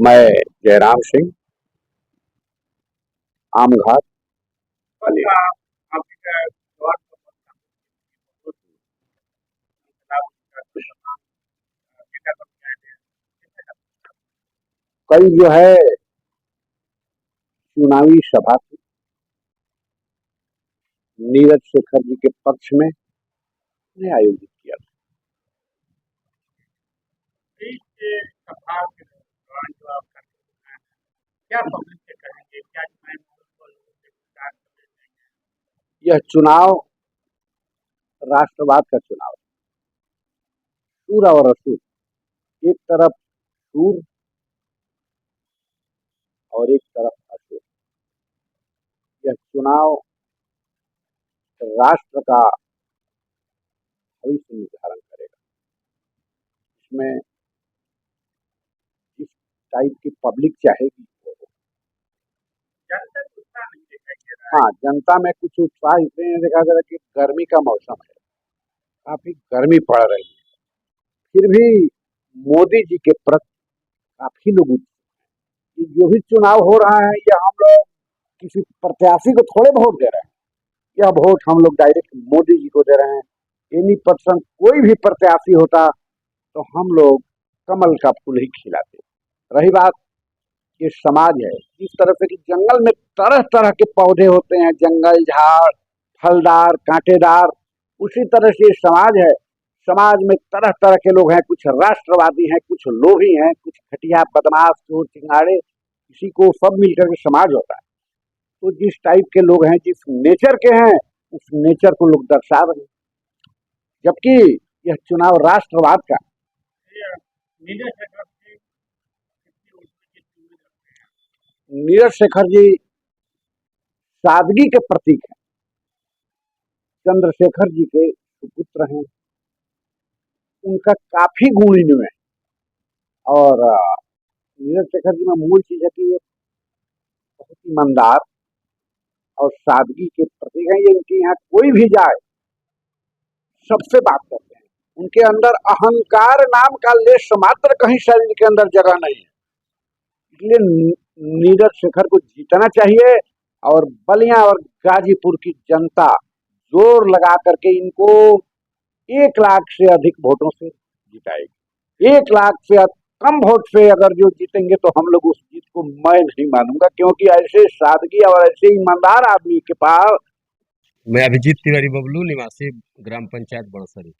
मैं जयराम सिंह, आमघाट बलिया। कल जो है चुनावी सभा थी, नीरज शेखर जी के पक्ष में आयोजित किया था। यह चुनाव राष्ट्रवाद का चुनाव, सूर और असुर, एक तरफ सूर और एक तरफ असुर। यह चुनाव राष्ट्र का भविष्य निर्धारण करेगा। इसमें जिस टाइप की पब्लिक चाहेगी वो होगा। हाँ, जनता में कुछ उत्साह इसलिए देखा जा रहा है कि गर्मी का मौसम है, काफी गर्मी पड़ रही है, फिर भी मोदी जी के प्रति काफी लोग जो भी चुनाव हो रहा है, यह हम लोग किसी प्रत्याशी को थोड़े वोट दे रहे हैं, यह वोट हम लोग डायरेक्ट मोदी जी को दे रहे हैं। एनी पर्सन कोई भी प्रत्याशी होता तो हम लोग कमल का फूल ही खिलाते। रही बात ये समाज है, जिस तरह से कि जंगल में तरह तरह के पौधे होते हैं, जंगल झाड़, फलदार, कांटेदार, उसी तरह से समाज है। समाज में तरह तरह के लोग हैं, कुछ राष्ट्रवादी हैं, कुछ लोभी हैं, कुछ घटिया बदमाश, चोर चिंगाड़े, किसी को सब मिलकर के समाज होता है। तो जिस टाइप के लोग हैं, जिस नेचर के हैं, उस नेचर को लोग दर्शा रहे हैं। जबकि यह चुनाव राष्ट्रवाद का। नीरज शेखर जी सादगी के प्रतीक हैं, चंद्रशेखर जी के सुपुत्र हैं, उनका काफी गुण इनमें। और नीरज शेखर जी में मूल चीज है कि ये बहुत ईमानदार और सादगी के प्रतीक हैं। ये इनके यहाँ कोई भी जाए सबसे बात करते हैं, उनके अंदर अहंकार नाम का लेश मात्र कहीं शरीर के अंदर जगह नहीं है। इसलिए नीरज शेखर को जीतना चाहिए और बलिया और गाजीपुर की जनता जोर लगा करके इनको 1 लाख से अधिक वोटों से जिताएगी। 1 लाख से कम वोट से अगर जो जीतेंगे तो हम लोग उस जीत को मैं नहीं मानूंगा, क्योंकि ऐसे सादगी और ऐसे ईमानदार आदमी के पास। मैं अभिजीत तिवारी बबलू, निवासी ग्राम पंचायत बड़सरी।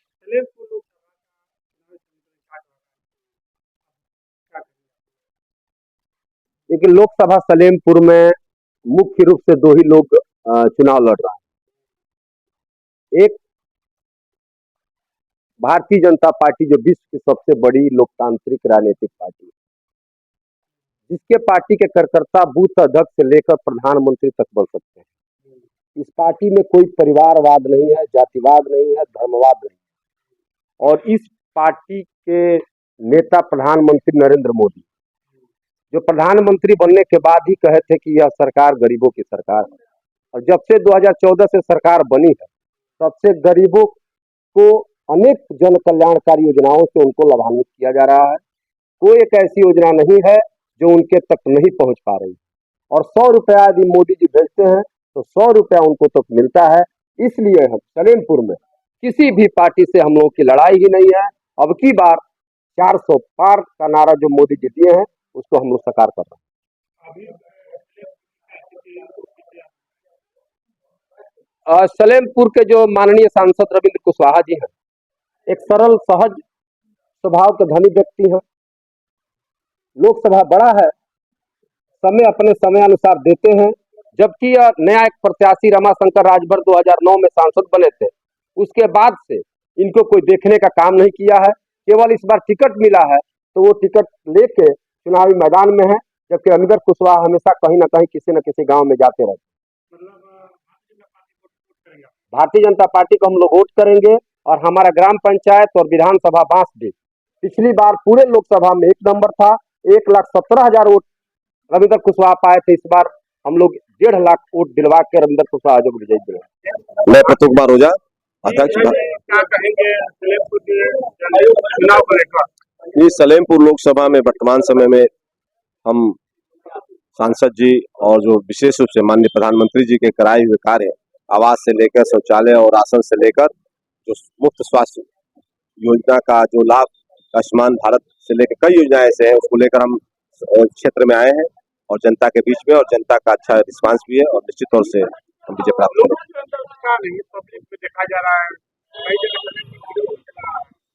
लेकिन लोकसभा सलेमपुर में मुख्य रूप से 2 ही लोग चुनाव लड़ रहा है। एक भारतीय जनता पार्टी, जो विश्व की सबसे बड़ी लोकतांत्रिक राजनीतिक पार्टी है, जिसके पार्टी के कार्यकर्ता बूथ अध्यक्ष से लेकर प्रधानमंत्री तक बन सकते हैं। इस पार्टी में कोई परिवारवाद नहीं है, जातिवाद नहीं है, धर्मवाद नहीं है। और इस पार्टी के नेता प्रधानमंत्री नरेंद्र मोदी, जो प्रधानमंत्री बनने के बाद ही कहे थे कि यह सरकार गरीबों की सरकार है, और जब से 2014 से सरकार बनी है, तब से गरीबों को अनेक जन कल्याणकारी योजनाओं से उनको लाभान्वित किया जा रहा है। कोई एक ऐसी योजना नहीं है जो उनके तक नहीं पहुंच पा रही। और 100 रुपया यदि मोदी जी भेजते हैं तो 100 रुपया उनको तक मिलता है। इसलिए हम सलेमपुर में किसी भी पार्टी से हम लोगों की लड़ाई ही नहीं है। अब की बार 400 पार का नारा जो मोदी जी दिए हैं, उसको हम लोग साकार कर रहे हैं। सलेमपुर के जो माननीय सांसद रविंद्र कुशवाहा जी हैं, एक सरल सहज स्वभाव के धनी व्यक्ति हैं। लोकसभा बड़ा है, समय अपने समय अनुसार देते हैं। जबकि नया एक प्रत्याशी रमाशंकर राजभर 2009 में सांसद बने थे, उसके बाद से इनको कोई देखने का काम नहीं किया है। केवल इस बार टिकट मिला है तो वो टिकट लेके चुनावी मैदान में है, जबकि रविंद्र कुशवाहा हमेशा कहीं ना कहीं किसी न किसी गांव में जाते रहते। भारतीय जनता पार्टी को हम लोग वोट करेंगे और हमारा ग्राम पंचायत और विधानसभा बांसडीह पिछली बार पूरे लोकसभा में 1 नंबर था। 1,17,000 वोट रविंद्र कुशवाहा पाए थे। इस बार हम लोग 1.5 लाख वोट दिलवा के रविंद्र कुशवाहा जो विजयी बने। मैं प्रतुक बारोजा, अध्यक्ष। सलेमपुर लोकसभा में वर्तमान समय में हम सांसद जी और जो विशेष रूप से माननीय प्रधानमंत्री जी के कराए हुए कार्य, आवास से लेकर शौचालय और राशन से लेकर जो मुफ्त स्वास्थ्य योजना का जो लाभ, आयुष्मान भारत से लेकर कई योजनाएं ऐसे हैं, उसको लेकर हम क्षेत्र में आए हैं और जनता के बीच में, और जनता का अच्छा रिस्पांस भी है और निश्चित तौर से हम विजय प्राप्त करेंगे। पब्लिक में देखा जा रहा है कई जगह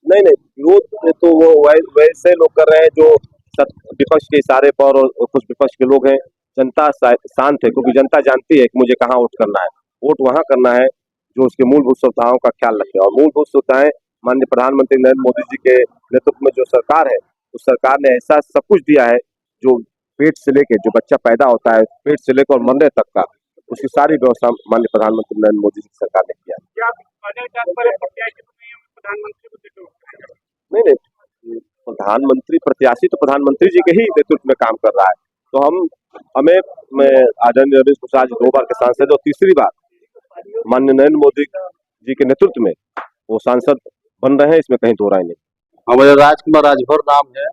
नहीं नहीं, विरोध में तो वो वैसे लोग कर रहे हैं जो विपक्ष के इशारे पर, और कुछ विपक्ष के लोग हैं। जनता शांत है, क्योंकि जनता जानती है कि मुझे कहाँ वोट करना है। वोट वहाँ करना है जो उसके मूलभूत सुविधाओं का ख्याल रखे, और मूलभूत सुविधाएं माननीय प्रधानमंत्री नरेंद्र मोदी जी के नेतृत्व में जो सरकार है, उस सरकार ने ऐसा सब कुछ दिया है जो पेट से लेकर, जो बच्चा पैदा होता है पेट से लेकर और मरने तक का, उसकी सारी व्यवस्था माननीय प्रधानमंत्री नरेंद्र मोदी जी की सरकार ने किया है। नहीं नहीं, प्रधानमंत्री प्रत्याशी तो प्रधानमंत्री जी के ही नेतृत्व में काम कर रहा है। तो हमें आदरणीय रवींद्र प्रसाद जी 2 बार के सांसद और तीसरी बार माननीय नरेंद्र मोदी जी के नेतृत्व में वो सांसद बन रहे हैं, इसमें कहीं दो राय नहीं। हमारे राजकुमार राजभर नाम है।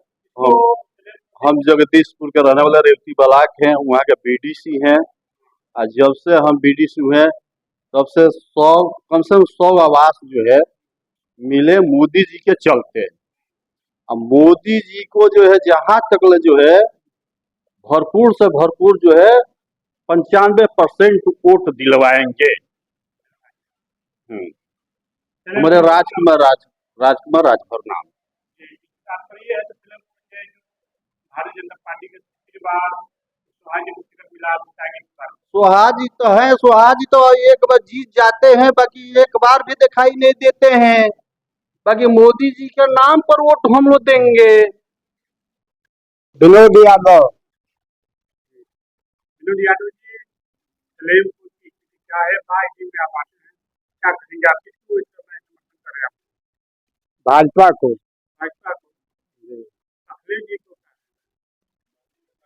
हम जगदीशपुर के रहने वाले रेवती ब्लॉक हैं, वहाँ के बीडीसी हैं। और जब से हम बीडीसी हुए तब से कम से कम 100 आवास जो है मिले मोदी जी के चलते। अब मोदी जी को जो है जहाँ तक जो है भरपूर से भरपूर जो है 95% वोट दिलवाएंगे। हमारे राजकुमार राजभर नाम। भारतीय जनता पार्टी के सुहाजी तो है, सुहाजी तो एक बार जीत जाते हैं, बाकी एक बार भी दिखाई नहीं देते हैं। बाकी मोदी जी के नाम पर वोट हम लोग देंगे। विनोद यादव। जी सलेमपुर की क्या है में आप आते हैं, क्या करेंगे आप, किसको इस समय समर्थन कर रहे हैं आप? भाजपा को। अखिलेश जी को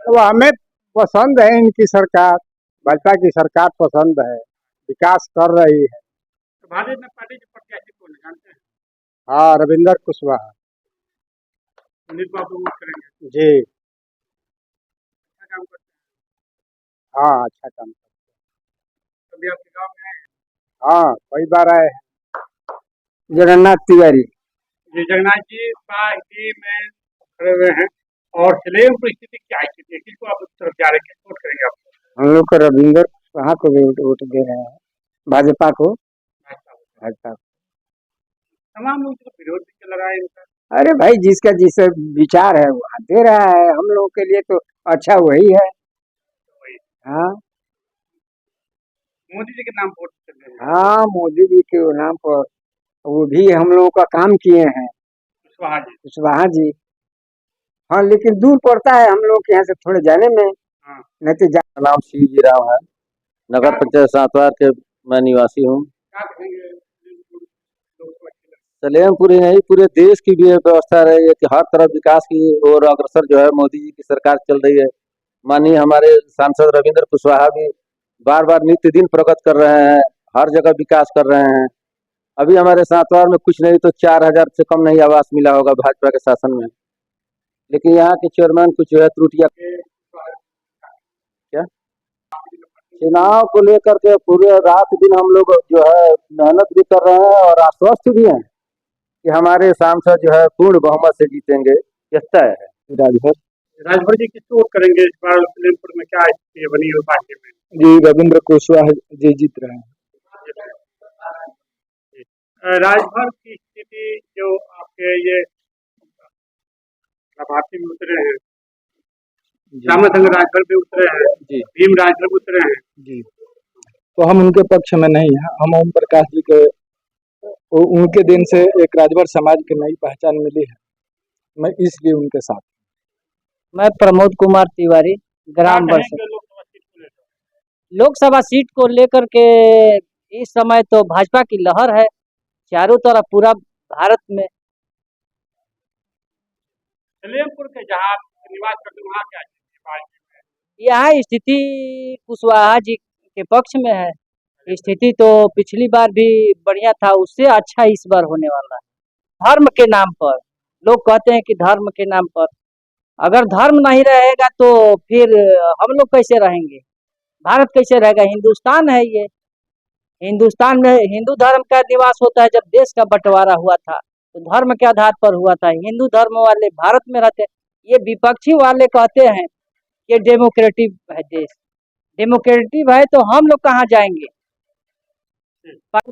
तो हमें पसंद है इनकी सरकार, भाजपा की सरकार पसंद है, विकास कर रही है। तो भारतीय जनता पार्टी के प्रत्याशी कौन है जानते हैं? हाँ, रविंदर कुशवाहा। उन्हीं को आप वोट करेंगे? जी अच्छा काम करते हाँ, अच्छा काम। हैं। कभी आपके गाँव में आए हैं? हाँ, कई बार आए हैं। जगन्नाथ तिवारी। जी जगन्नाथ जी पार्टी में खड़े हुए हैं, और सलेमपुर स्थिति क्या स्थिति है, किसको आप तरफ जा रहे हैं, किसको वोट करेंगे आप? हम लोग को रविंदर कुशवाहा को भी वोट दे रहे हैं, भाजपा को। भाजपा। तमाम लोग तो विरोध भी चल रहा है इनका। अरे भाई, जिसका जिस विचार है वो दे रहा है, हम लोगों के लिए तो अच्छा वही है। हाँ मोदी जी के नाम वोट चल रहे हैं। हाँ, मोदी जी के नाम पर वो भी हम लोगों का काम किए हैं, कुशवाहा जी। हाँ, लेकिन दूर पड़ता है हम लोग के यहाँ से थोड़े जाने में। हाँ। नहीं तो नाम शिव जी राव है, नगर पंचायत सातवार के मैं निवासी हूँ। क्या कहेंगे लोग को अच्छी लगती सलेमपुर ही नहीं, पूरे देश की भी व्यवस्था रही है कि हर तरफ विकास की ओर अग्रसर जो है मोदी जी की सरकार चल रही है। माननीय हमारे सांसद रविंद्र कुशवाहा भी बार बार नित्य दिन प्रगति कर रहे हैं, हर जगह विकास कर रहे हैं। अभी हमारे सातवार में कुछ नहीं तो 4000 से कम नहीं आवास मिला होगा भाजपा के शासन में, लेकिन यहाँ के चेयरमैन कुछ जो है त्रुटियां। क्या चुनाव को लेकर के पूरे रात दिन हम लोग जो है मेहनत भी कर रहे हैं और आश्वस्त भी हैं कि हमारे सांसद जो है पूर्ण बहुमत से जीतेंगे, यह तय है। राजभर जी किसको वोट करेंगे इस बार सलेमपुर में, क्या स्थिति बनी है पार्टी में? जी रविंद्र कुशवाहा जी जीत रहे हैं। राजभर की स्थिति जो आपके ये प्रभाती में उतरे हैं, श्यामा संघ राजभर भी उतरे हैं जी, भीम राजभर उतरे हैं जी, तो हम उनके पक्ष में नहीं है। हम ओम प्रकाश जी के उनके दिन से एक राजभर समाज की नई पहचान मिली है, मैं इसलिए उनके साथ। मैं प्रमोद कुमार तिवारी, ग्राम बरसत। लोकसभा सीट को लेकर के इस समय तो भाजपा की लहर है चारों तरफ पूरा भारत में। सलेमपुर के जहाँ निवास करते वहाँ क्या स्थिति पार्टी में? यहाँ स्थिति कुशवाहा जी के पक्ष में है। स्थिति तो पिछली बार भी बढ़िया था, उससे अच्छा इस बार होने वाला है। धर्म के नाम पर लोग कहते हैं कि धर्म के नाम पर अगर धर्म नहीं रहेगा तो फिर हम लोग कैसे रहेंगे? भारत कैसे रहेगा? हिंदुस्तान है ये। हिंदुस्तान में हिंदू धर्म का निवास होता है। जब देश का बंटवारा हुआ था तो धर्म के आधार पर हुआ था। हिंदू धर्म वाले भारत में रहते, ये विपक्षी वाले कहते हैं कि डेमोक्रेटिक है देश। डेमोक्रेटिक है तो हम लोग कहाँ जाएंगे?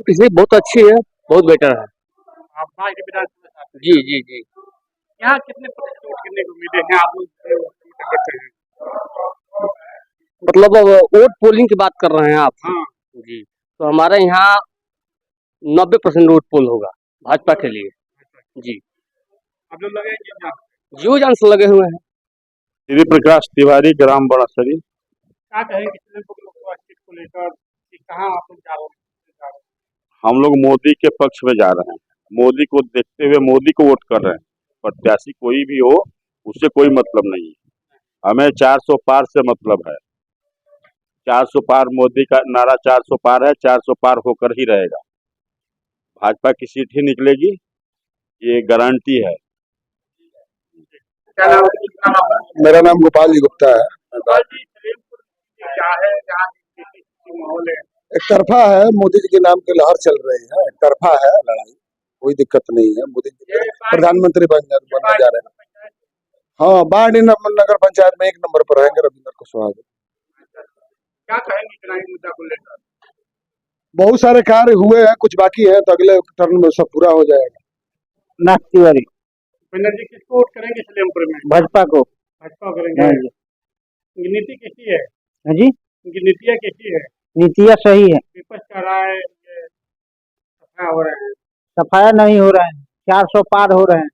इसलिए बहुत अच्छी है, बहुत बेटर है। आप वहाँ के विधानसभा में जी जी जी। यहाँ कितने प्रतिशत वोट गिरने को उम्मीदें हैं? आप लोग करते हैं? मतलब अब वोट पोलिंग की बात कर रहे हैं आप? हाँ, जी। तो हमारे यहाँ 90% वोट पोल होगा भाजपा के लिए। जी। आप लोग लगे कि यहाँ जीव जान से लगे हुए हैं। श्री प्रकाश तिवारी, ग्राम बड़ासरी। क्या कहेंगे सिलनपुर लोकसभा सीट को लेकर कि कहाँ आप लोग जा रहे हैं? हम लोग मोदी के पक्ष में जा रहे हैं, मोदी को देखते हुए मोदी को वोट कर रहे हैं। प्रत्याशी कोई भी हो उससे कोई मतलब नहीं है, हमें 400 पार से मतलब है। 400 पार, मोदी का नारा 400 पार है, 400 पार होकर ही रहेगा। भाजपा की सीट ही निकलेगी, ये गारंटी है। क्या नाम है? कितना नाम है? मेरा नाम गोपाल जी गुप्ता है। गोपाल जी, सिलनपुर क्या है? यहाँ की माहौल है? एक तरफा है, मोदी जी के नाम की लहर चल रही है। एक तरफा है लड़ाई, कोई दिक्कत नहीं है। मोदी जी प्रधानमंत्री बनने जा रहे हैं। हाँ, बाढ़ नगर पंचायत में 1 नंबर पर रहेंगे रविंद्र कुशवाहा जी। क्या कहेंगे चुनावी मुद्दा को लेकर? बहुत सारे कार्य हुए हैं, कुछ बाकी है, तो अगले टर्म में सब पूरा हो जाएगा। नाथ तिवारी। भूपेंद्र जी किसको वोट करेंगे सिलनपुर में? भाजपा को। भाजपा करेंगे। इनकी नीति कैसी है? हाँ जी, इनकी नीतियाँ कैसी है? नीतियाँ सही है। विपक्ष कह रहा है ये सफाया हो रहा है। सफाया नहीं हो रहा है, 400 पार हो रहे हैं।